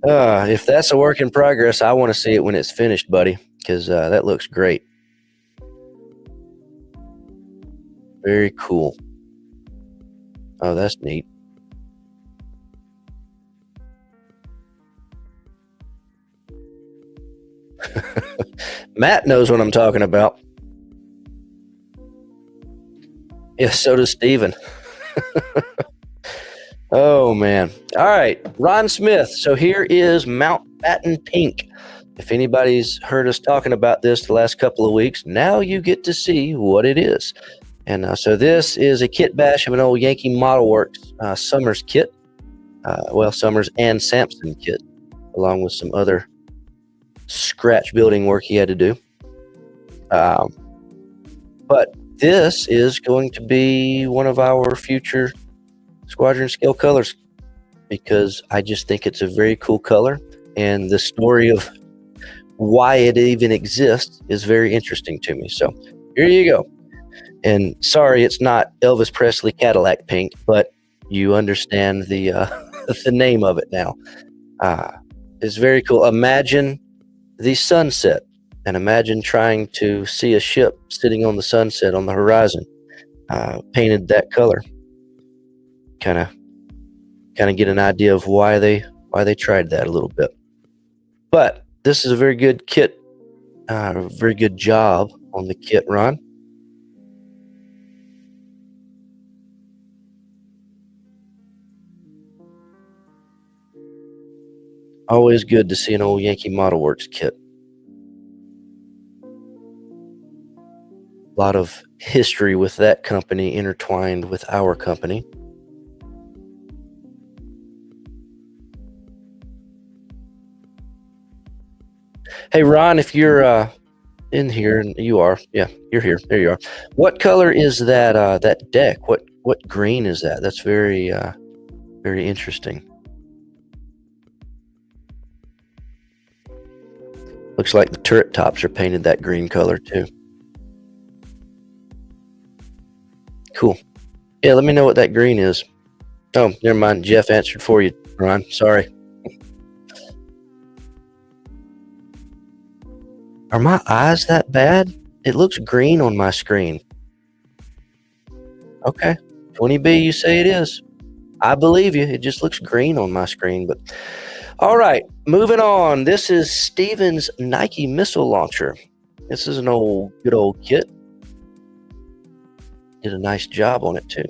if that's a work in progress, I want to see it when it's finished, buddy, because that looks great. Very cool. Oh, that's neat. Matt knows what I'm talking about. Yes, so does Steven. Oh, man. All right, Ron Smith. So here is Mountbatten Pink. If anybody's heard us talking about this the last couple of weeks, now you get to see what it is. And so this is a kit bash of an old Yankee Model Works Summers kit. Summers and Sampson kit, along with some other scratch building work he had to do. But this is going to be one of our future Squadron scale colors because I just think it's a very cool color, and the story of why it even exists is very interesting to me. So here you go. And sorry, it's not Elvis Presley Cadillac pink, but you understand the the name of it now. It's very cool. Imagine the sunset, and imagine trying to see a ship sitting on the sunset on the horizon, painted that color. Kind of get an idea of why they tried that a little bit. But this is a very good kit, very good job on the kit, Ron. Always good to see an old Yankee Model Works kit. A lot of history with that company intertwined with our company. Hey, Ron, if you're in here, and you are, yeah, you're here. There you are. What color is that deck? What green is that? That's very very interesting. Looks like the turret tops are painted that green color too. Cool. Yeah, let me know what that green is. Oh, never mind. Jeff answered for you, Ron. Sorry. Are my eyes that bad? It looks green on my screen. Okay. 20B, you say it is. I believe you. It just looks green on my screen. But all right, moving on. This is Steven's Nike missile launcher. This is an good old kit. Did a nice job on it too.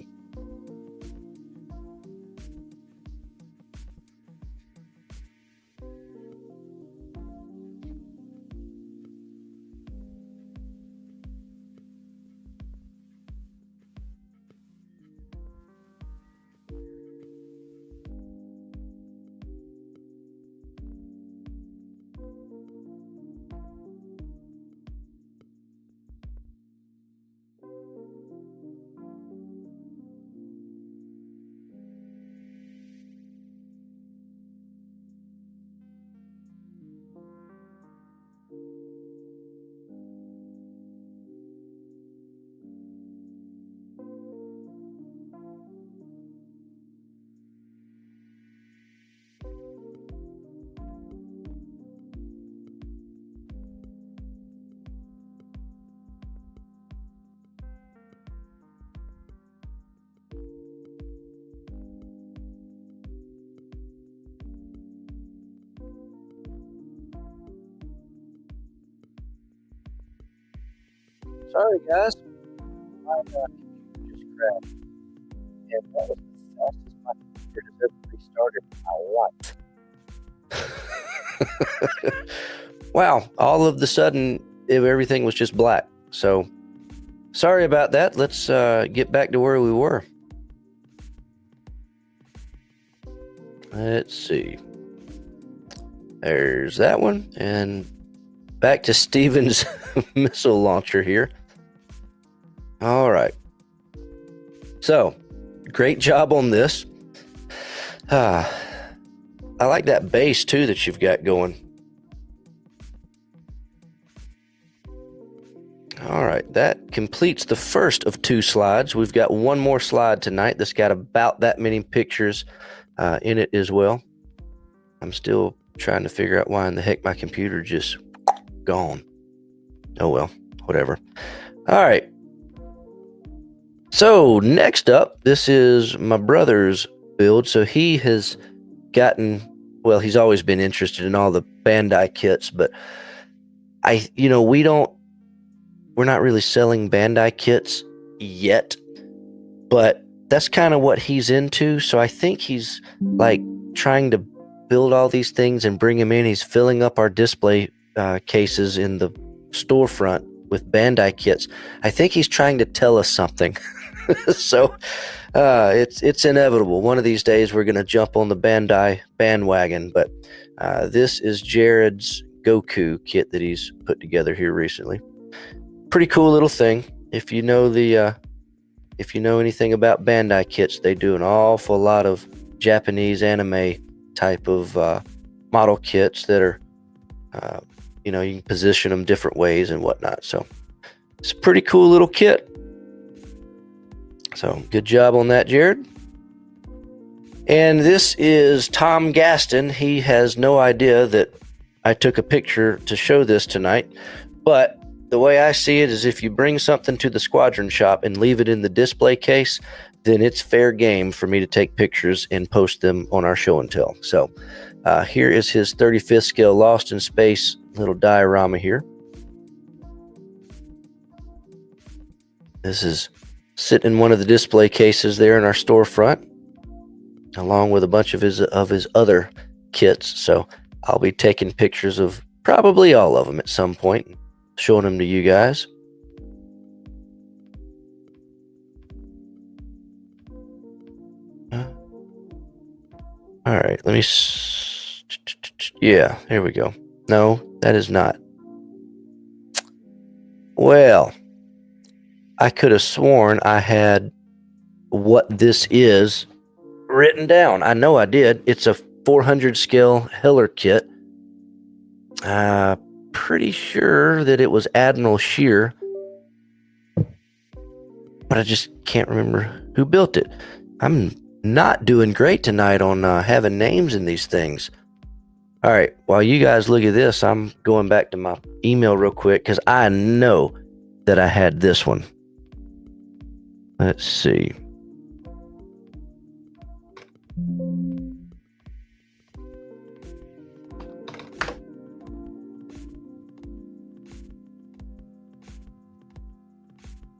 Sorry, guys. just crashed, and that was the fastest my computer has ever restarted in my life. Wow, all of the sudden, everything was just black. So, sorry about that. Let's get back to where we were. Let's see. There's that one. And back to Steven's missile launcher here. All right. So, great job on this. I like that base, too, that you've got going. All right, that completes the first of 2 slides. We've got one more slide tonight that's got about that many pictures in it as well. I'm still trying to figure out why in the heck my computer just gone. Oh well, whatever. All right. So next up, this is my brother's build. So he has gotten, well, he's always been interested in all the Bandai kits, but we're not really selling Bandai kits yet, but that's kind of what he's into. So I think he's like trying to build all these things and bring them in. He's filling up our display cases in the storefront with Bandai kits. I think he's trying to tell us something. So it's inevitable. One of these days we're going to jump on the Bandai bandwagon. But this is Jared's Goku kit that he's put together here recently. Pretty cool little thing. If you know anything about Bandai kits, they do an awful lot of Japanese anime type of model kits that are, you can position them different ways and whatnot. So it's a pretty cool little kit. So good job on that, Jared. And this is Tom Gaston. He has no idea that I took a picture to show this tonight, but the way I see it is if you bring something to the Squadron shop and leave it in the display case, then it's fair game for me to take pictures and post them on our show and tell. So here is his 35th scale Lost in Space little diorama here. This is sitting in one of the display cases there in our storefront, along with a bunch of his other kits. So I'll be taking pictures of probably all of them at some point, showing them to you guys. All right, let me. Yeah, here we go. No, that is not. Well, I could have sworn I had what this is written down. I know I did. It's a 400 scale Heller kit. Pretty sure that it was Admiral Shear, but I just can't remember who built it. I'm not doing great tonight on having names in these things. All right, while you guys look at this, I'm going back to my email real quick because I know that I had this one. Let's see.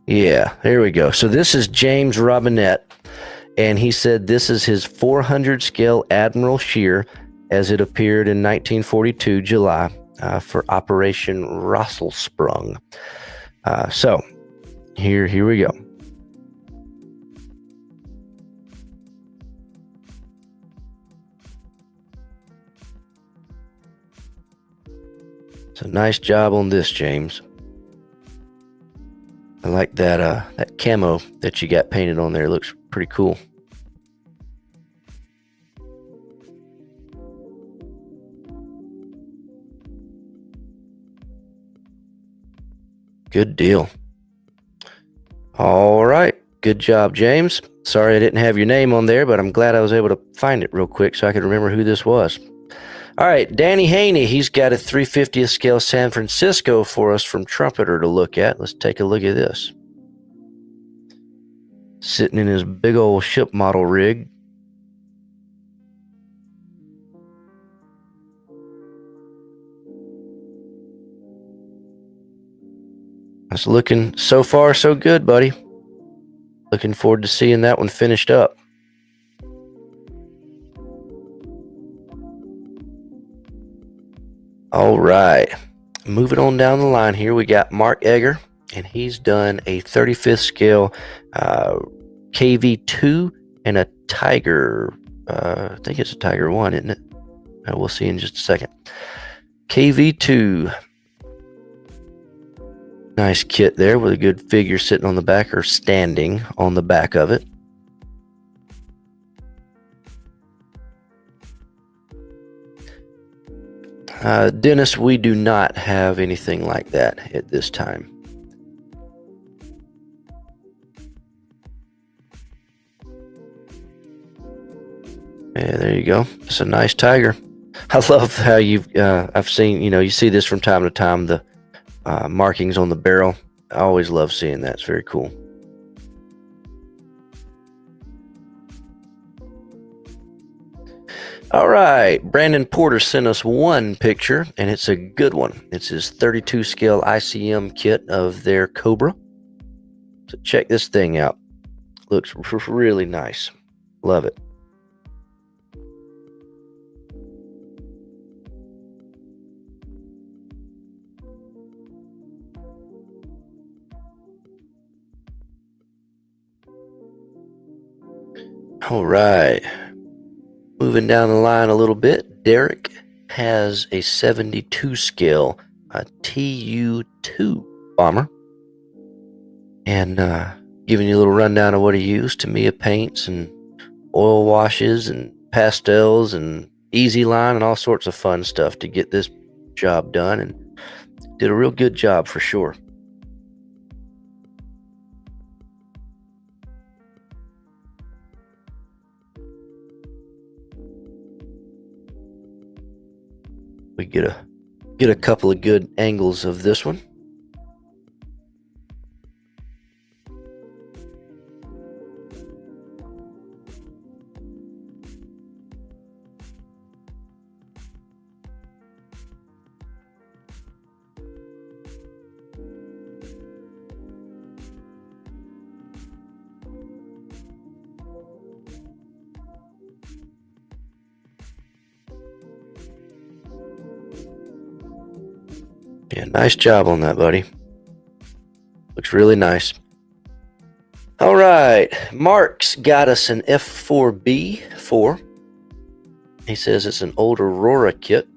Yeah, there we go. So this is James Robinette, and he said this is his 400 scale Admiral Shear as it appeared in 1942 July for Operation Rosselsprung. So here we go. So nice job on this, James. I like that camo that you got painted on there. It looks pretty cool. Good deal. All right. Good job, James. Sorry I didn't have your name on there, but I'm glad I was able to find it real quick so I could remember who this was. All right, Danny Haney, he's got a 350th scale San Francisco for us from Trumpeter to look at. Let's take a look at this. Sitting in his big old ship model rig. That's looking so far so good, buddy. Looking forward to seeing that one finished up. All right. Moving on down the line here, we got Mark Egger, and he's done a 35th scale KV2 and a Tiger. I think it's a Tiger 1, isn't it? We'll see in just a second. KV2. Nice kit there with a good figure sitting on the back or standing on the back of it. Dennis, we do not have anything like that at this time. Yeah, there you go. It's a nice Tiger. I love how I've seen, you see this from time to time, the markings on the barrel. I always love seeing that. It's very cool. All right, Brandon Porter sent us one picture, and it's a good one. It's his 32 scale ICM kit of their Cobra. So check this thing out. Looks really nice. Love it. All right. Moving down the line a little bit, Derek has a 72 scale TU2 bomber. And giving you a little rundown of what he used: Tamiya paints and oil washes and pastels and easy line and all sorts of fun stuff to get this job done, and did a real good job for sure. We get a couple of good angles of this one. Yeah, nice job on that, buddy. Looks really nice. All right, Mark's got us an F4B4. He says it's an old Aurora kit,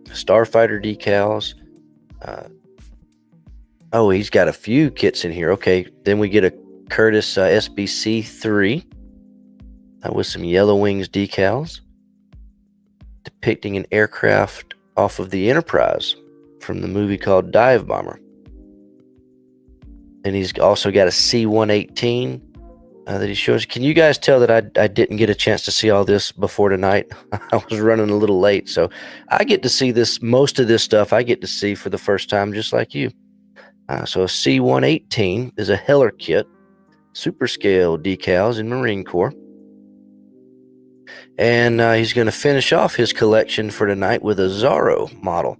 Starfighter decals. He's got a few kits in here. Okay, then we get a Curtis SBC3 with some Yellow Wings decals, depicting an aircraft off of the Enterprise from the movie called Dive Bomber. And he's also got a C-118 that he shows. Can you guys tell that I didn't get a chance to see all this before tonight? I was running a little late, so I get to see most of this stuff I get to see for the first time, just like you. So a C-118 is a Heller kit, super scale decals in Marine Corps. And he's going to finish off his collection for tonight with a Zorro model.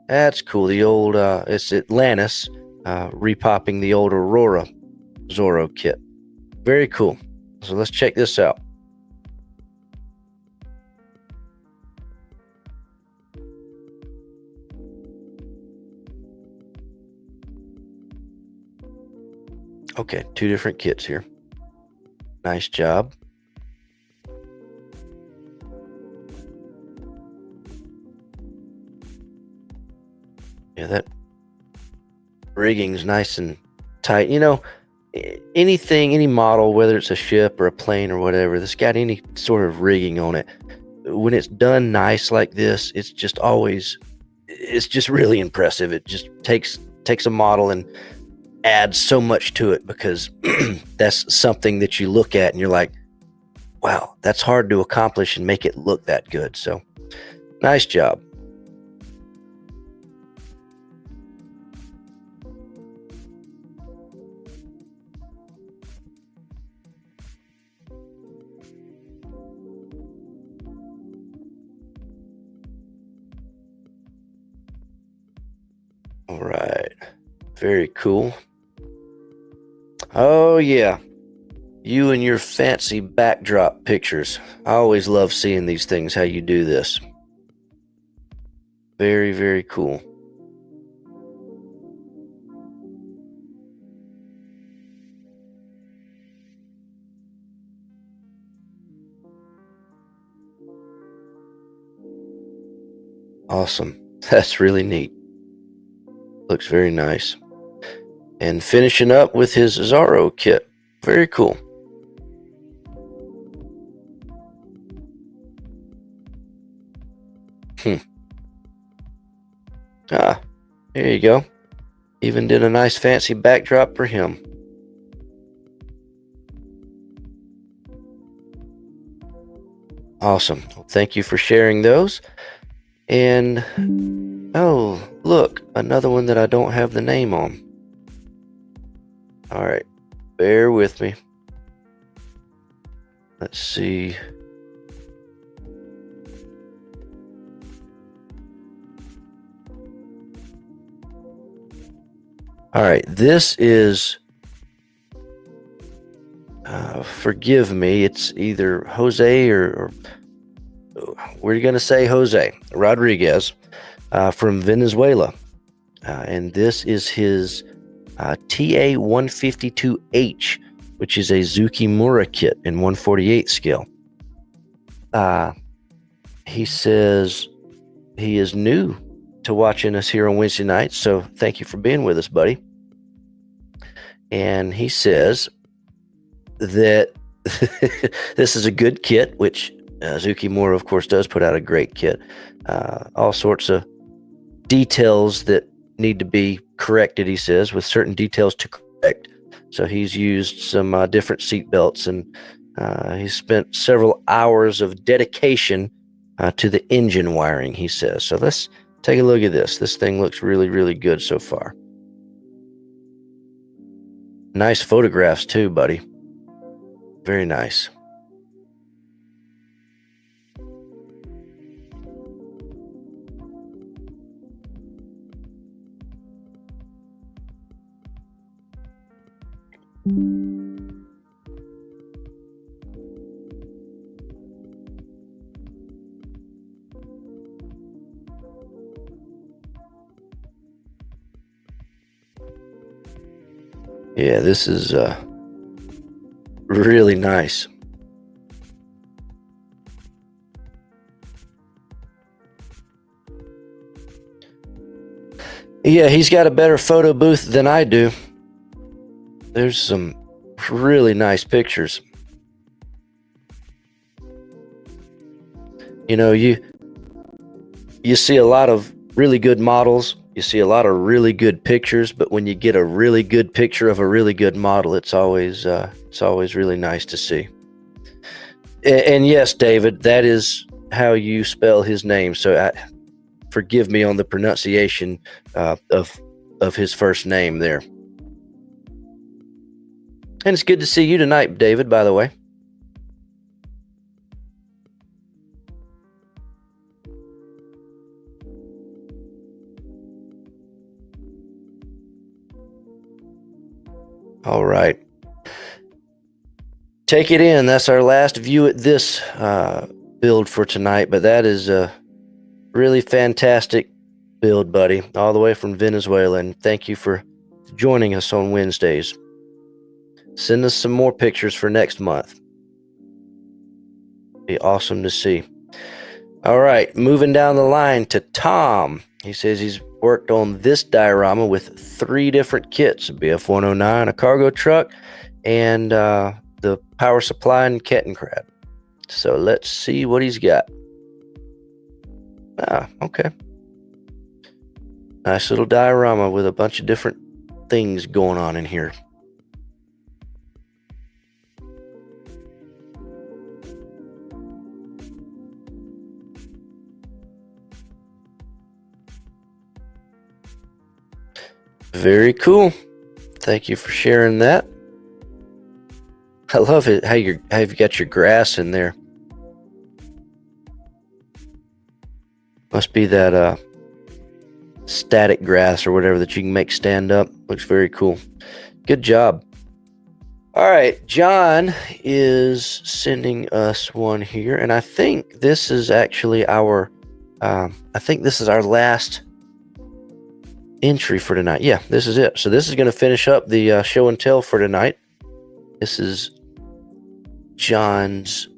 That's cool. The old, it's Atlantis, repopping the old Aurora Zorro kit. Very cool. So let's check this out. Okay, two different kits here. Nice job. Yeah, that rigging's nice and tight. Any model, whether it's a ship or a plane or whatever, that's got any sort of rigging on it, when it's done nice like this, it's just really impressive. It just takes a model and adds so much to it, because that's something that you look at and you're like, wow, that's hard to accomplish and make it look that good. So nice job. All right. Very cool. Oh, yeah. You and your fancy backdrop pictures. I always love seeing these things, how you do this. Very, very cool. Awesome. That's really neat. Looks very nice. And finishing up with his Zorro kit. Very cool. Ah, there you go. Even did a nice fancy backdrop for him. Awesome. Well, thank you for sharing those. And oh, look, another one that I don't have the name on. All right, bear with me. Let's see. All right, this is, forgive me, it's either Jose or we're going to say Jose Rodriguez from Venezuela. And this is his TA-152H, which is a Zukimura kit in 148 scale. He says he is new to watching us here on Wednesday nights, so thank you for being with us, buddy. And he says that this is a good kit, which Zukimura, of course, does put out a great kit. All sorts of details that need to be corrected, he says, with certain details to correct. So he's used some different seat belts, and he's spent several hours of dedication to the engine wiring, he says. So let's take a look at this. This thing looks really, really good so far. Nice photographs too, buddy. Very nice. Yeah, this is really nice. Yeah, he's got a better photo booth than I do. There's some really nice pictures. You know, you see a lot of really good models. You see a lot of really good pictures, but when you get a really good picture of a really good model, it's always really nice to see. And yes, David, that is how you spell his name. So forgive me on the pronunciation of his first name there. And it's good to see you tonight, David, by the way. All right. Take it in. That's our last view at this build for tonight, but that is a really fantastic build, buddy, all the way from Venezuela, and thank you for joining us on Wednesdays. Send us some more pictures for next month. Be awesome to see. All right, moving down the line to Tom. He says he's worked on this diorama with 3 different kits, a BF-109, a cargo truck, and the power supply and Kettenkrad. So let's see what he's got. Okay. Nice little diorama with a bunch of different things going on in here. Very cool. Thank you for sharing that. I love it how you've got your grass in there. Must be that static grass or whatever that you can make stand up. Looks very cool. Good job. All right, John is sending us one here, and I think this is actually our last entry for tonight. Yeah, this is it. So this is going to finish up the show and tell for tonight. This is John's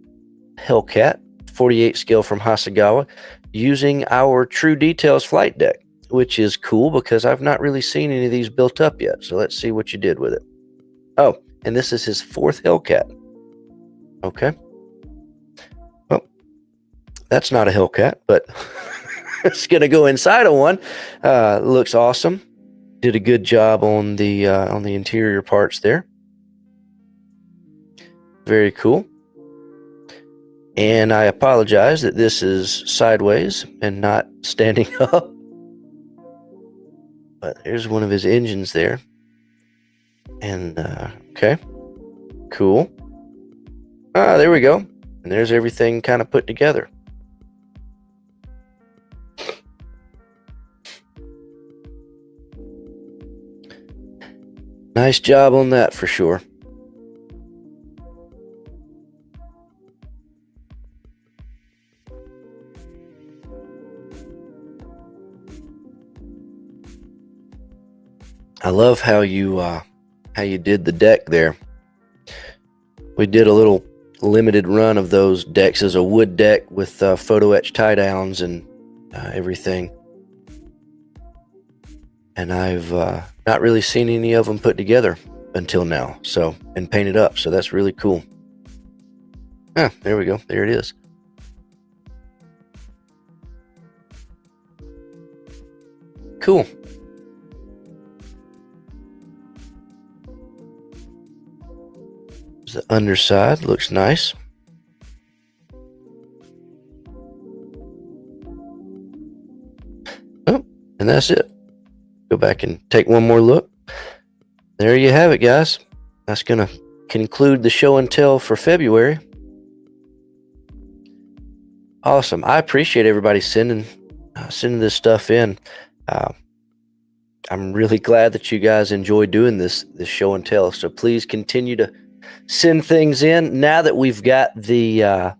Hellcat 48 scale from Hasegawa using our True Details flight deck, which is cool because I've not really seen any of these built up yet. So let's see what you did with it. Oh, and this is his 4th Hellcat. Okay. Well, that's not a Hellcat, but it's going to go inside of one. Looks awesome. Did a good job on the interior parts there. Very cool. And I apologize that this is sideways and not standing up. But there's one of his engines there. And, okay. Cool. There we go. And there's everything kind of put together. Nice job on that for sure. I love how you did the deck there. We did a little limited run of those decks as a wood deck with photo etch tie downs and everything. And I've not really seen any of them put together until now, and painted up. So that's really cool. There we go. There it is. Cool. The underside looks nice. Oh, and that's it. Go back and take one more look. There you have it, guys. That's going to conclude the show and tell for February. Awesome. I appreciate everybody sending this stuff in. I'm really glad that you guys enjoy doing this show and tell. So please continue to send things in. Now that we've got the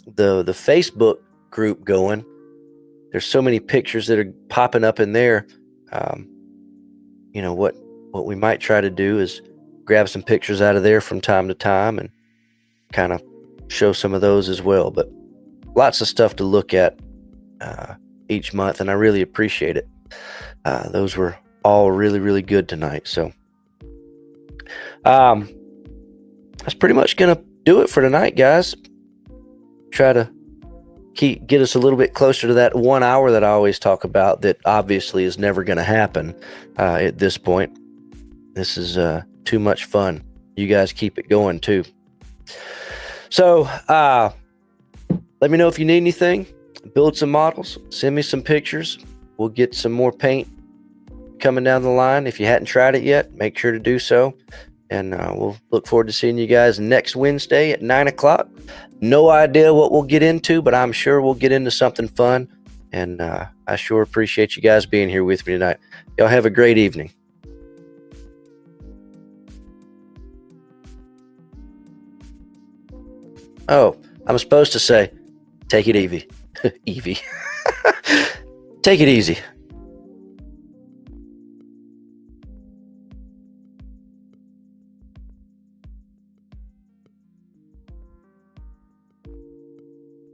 Facebook group going, there's so many pictures that are popping up in there. What we might try to do is grab some pictures out of there from time to time and kind of show some of those as well. But lots of stuff to look at each month, and I really appreciate it. Those were all really, really good tonight. So that's pretty much going to do it for tonight, guys. Try to get us a little bit closer to that 1 hour that I always talk about, that obviously is never going to happen at this point. This is too much fun. You guys keep it going too. So let me know if you need anything. Build some models. Send me some pictures. We'll get some more paint coming down the line. If you hadn't tried it yet, make sure to do so. And we'll look forward to seeing you guys next Wednesday at 9 o'clock. No idea what we'll get into, but I'm sure we'll get into something fun. And I sure appreciate you guys being here with me tonight. Y'all have a great evening. Oh, I'm supposed to say, take it easy. Evie. Take it easy.